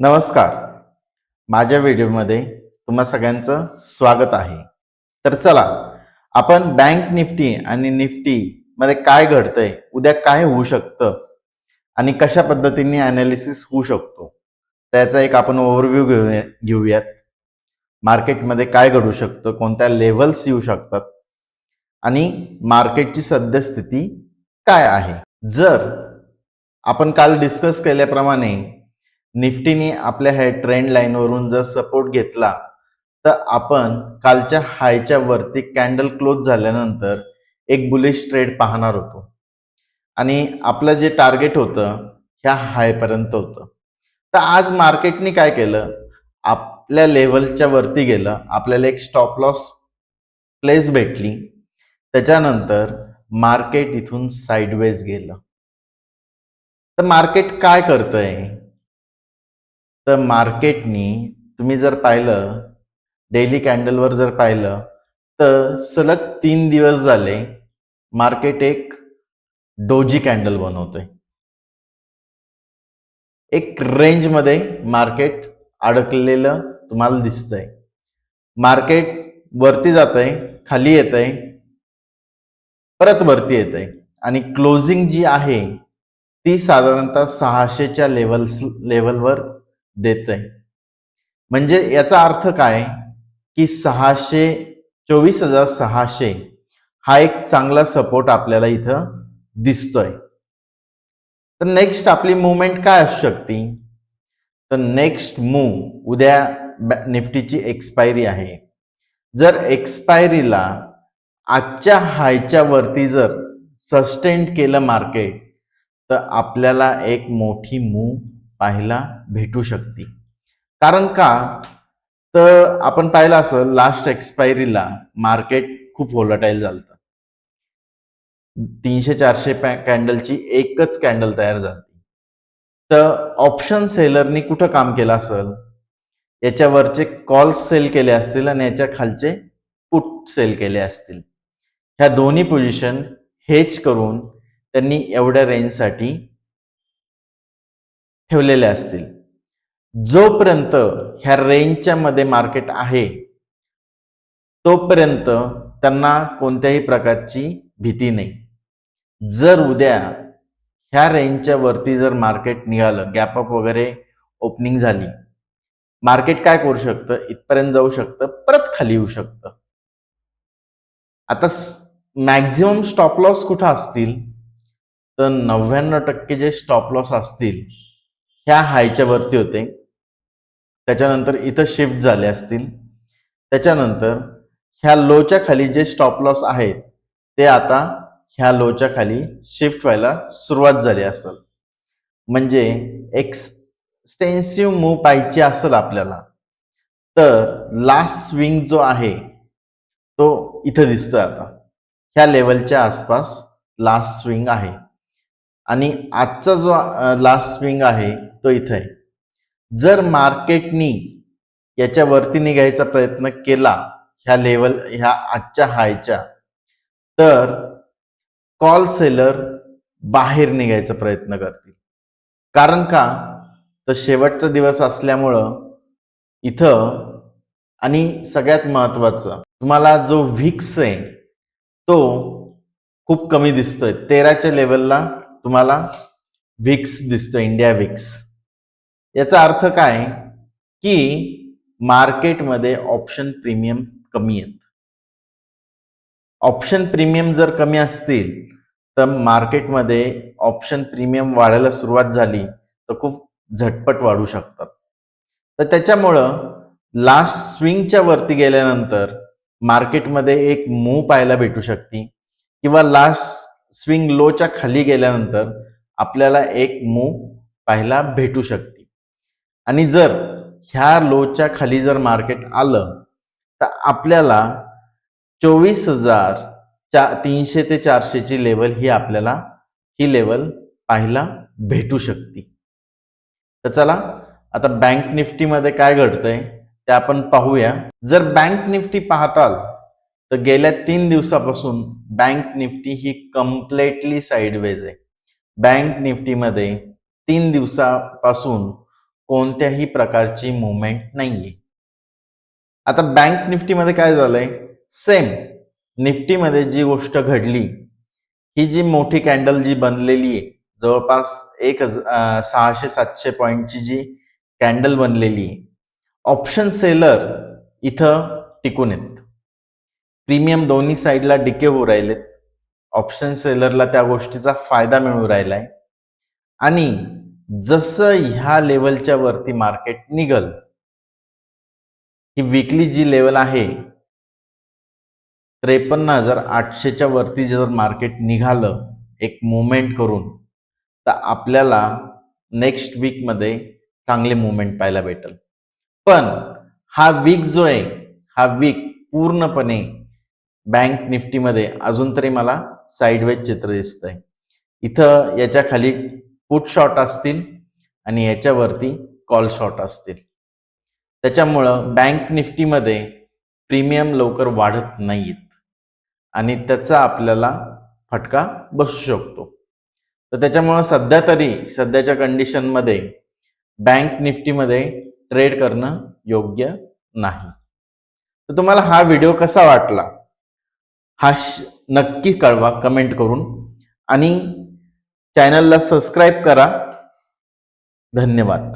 नमस्कार. माझ्या व्हिडिओमध्ये तुम्हा सगळ्यांचं स्वागत आहे. तर चला, आपण बँक निफ्टी आणि निफ्टी मध्ये काय घडतंय, उद्या काय होऊ शकतं आणि कशा पद्धतीने ॲनालिसिस होऊ शकतो, त्याचा एक आपण ओव्हरव्ह्यू घेऊयात. मार्केटमध्ये काय घडू शकतं, कोणत्या लेव्हल्स येऊ शकतात आणि मार्केटची सद्यस्थिती काय आहे. जर आपण काल डिस्कस केल्याप्रमाणे निफ्टीने आपल्या ह्या ट्रेंड लाईनवरून जर सपोर्ट घेतला, तर आपण कालच्या हायच्या वरती कॅन्डल क्लोज झाल्यानंतर एक बुलिश ट्रेड पाहणार होतो आणि आपलं जे टार्गेट होतं ह्या हायपर्यंत होतं. तर आज मार्केटने काय केलं, आपल्या लेवलच्या वरती गेलं, आपल्याला एक स्टॉप लॉस प्लेस भेटली. त्याच्यानंतर मार्केट इथून साइडवेज गेलं. तर मार्केट काय करतंय, तर मार्केटनी तुम्ही जर पाहिलं, डेली कॅन्डलवर जर पाहिलं, तर सलग 3 दिवस झाले मार्केट एक डोजी कॅन्डल बनवतंय. एक रेंजमध्ये मार्केट अडकलेलं तुम्हाला दिसतंय. मार्केट वरती जातंय, खाली येतंय, परत वरती येतंय आणि क्लोजिंग जी आहे ती साधारणतः 600च्या लेवलवर देतंय. म्हणजे याचा अर्थ काय, की 24,600 हा एक चांगला सपोर्ट आपल्याला इथं दिसतोय. तर नेक्स्ट आपली मुवमेंट काय असू शकते, तर नेक्स्ट मूव उद्या निफ्टीची एक्सपायरी आहे. जर एक्सपायरीला आजच्या हायच्या वरती जर सस्टेंड केलं मार्केट, तर आपल्याला एक मोठी मूव पाहायला भेटू शकते. कारण का, तर आपण पाहिलं असेल लास्ट एक्सपायरीला मार्केट खूप व्होलाटाईल झालं. 300-400 कॅन्डलची एकच कॅन्डल तयार झाली. तर ऑप्शन सेलरनी कुठं काम केलं असेल, याच्यावरचे कॉल्स सेल केले असतील आणि याच्या खालचे पुट सेल केले असतील. ह्या दोन्ही पोझिशन हेज करून त्यांनी एवढ्या रेंजसाठी ठेवलेले असतील. जोपर्यंत ह्या रेंजच्या मध्ये मार्केट आहे, तोपर्यंत त्यांना कोणत्याही प्रकारची भीती नाही. जर उद्या ह्या रेंजच्या वरती जर मार्केट निघालं, गॅप अप वगैरे ओपनिंग झाली, मार्केट काय करू शकतं, इथपर्यंत जाऊ शकतं, परत खाली येऊ शकतं. आता मॅक्झिमम स्टॉप लॉस कुठं असतील, तर 99% जे स्टॉप लॉस असतील ह्या हायच्या वरती होते. त्याच्यानंतर इथं शिफ्ट झाले असतील. त्याच्यानंतर ह्या लोच्या खाली जे स्टॉप लॉस आहेत, ते आता ह्या लोच्या खाली शिफ्ट व्हायला सुरुवात झाली असेल. म्हणजे एक्सटेन्सिव्ह मूव्ह पाहिजे असेल आपल्याला, तर लास्ट स्विंग जो आहे तो इथं दिसतोय. आता ह्या लेवलच्या आसपास लास्ट स्विंग आहे आणि आजचा जो लास्ट स्विंग आहे तो इथं आहे. जर मार्केटनी याच्या वरती निघायचा प्रयत्न केला ह्या आजच्या हायच्या, तर कॉल सेलर बाहेर निघायचा प्रयत्न करतील. कारण का, तर शेवटचा दिवस असल्यामुळं इथं, आणि सगळ्यात महत्वाचं, तुम्हाला जो व्हिक्स आहे तो खूप कमी दिसतोय. 13च्या लेवलला तुम्हाला व्हिक्स दिसतोय, इंडिया व्हिक्स. याचा अर्थ काय, की मार्केटमध्ये ऑप्शन प्रीमियम कमी आहेत. ऑप्शन प्रीमियम जर कमी असतील, तर मार्केटमध्ये ऑप्शन प्रीमियम वाढायला सुरुवात झाली तर खूप झटपट वाढू शकतात. तर त्याच्यामुळं लास्ट स्विंगच्या वरती गेल्यानंतर मार्केटमध्ये एक मूव पाहायला भेटू शकते, किंवा लास्ट स्विंग लोच्या खाली गेल्यानंतर आपल्याला एक मूव पाहायला भेटू शकते. आणि जर ह्या लोच्या खाली जर मार्केट आलं, तर आपल्याला 24,300 ते 400 ची लेवल ही लेवल पाहायला भेटू शकते. तर चला, आता बँक निफ्टीमध्ये काय घडतंय ते आपण पाहूया. जर बँक निफ्टी पाहताल, तर गेल्या 3 दिवसापासून बँक निफ्टी ही कम्प्लिटली साइडवेज आहे. बँक निफ्टीमध्ये 3 दिवसापासून कोणत्याही प्रकारची मुवमेंट नाहीये. आता बँक निफ्टीमध्ये काय झालंय, सेम निफ्टीमध्ये जी गोष्ट घडली, ही जी मोठी कॅन्डल जी बनलेली आहे, जवळपास 600-700 पॉईंटची जी कॅन्डल बनलेली आहे, ऑप्शन सेलर इथं टिकून आहेत. प्रीमियम दोन्ही साईडला डिके होऊ राहिलेत. ऑप्शन सेलरला त्या गोष्टीचा फायदा मिळू राहिलाय आणि जसं ह्या लेवलच्या वरती मार्केट निघल, ही वीकली जी लेवल आहे 53,800च्या वरती जर मार्केट निघालं एक मुवमेंट करून, तर आपल्याला नेक्स्ट वीकमध्ये चांगले मुवमेंट पाहायला भेटेल. पण हा वीक जो आहे, हा वीक पूर्णपणे बँक निफ्टीमध्ये अजून तरी मला साइडवेज चित्र दिसतंय. इथं याच्या खाली पुट शॉर्ट असतील आणि याच्यावरती कॉल शॉर्ट असतील. त्याच्यामुळं बँक निफ्टीमध्ये प्रीमियम लवकर वाढत नाहीत आणि त्याचा आपल्याला फटका बसू शकतो. तर त्याच्यामुळं सध्या तरी सध्याच्या कंडिशनमध्ये बँक निफ्टीमध्ये ट्रेड करणं योग्य नाही. तर तुम्हाला हा व्हिडिओ कसा वाटला हा नक्की कळवा कमेंट करून आणि चॅनलला सबस्क्राईब करा. धन्यवाद.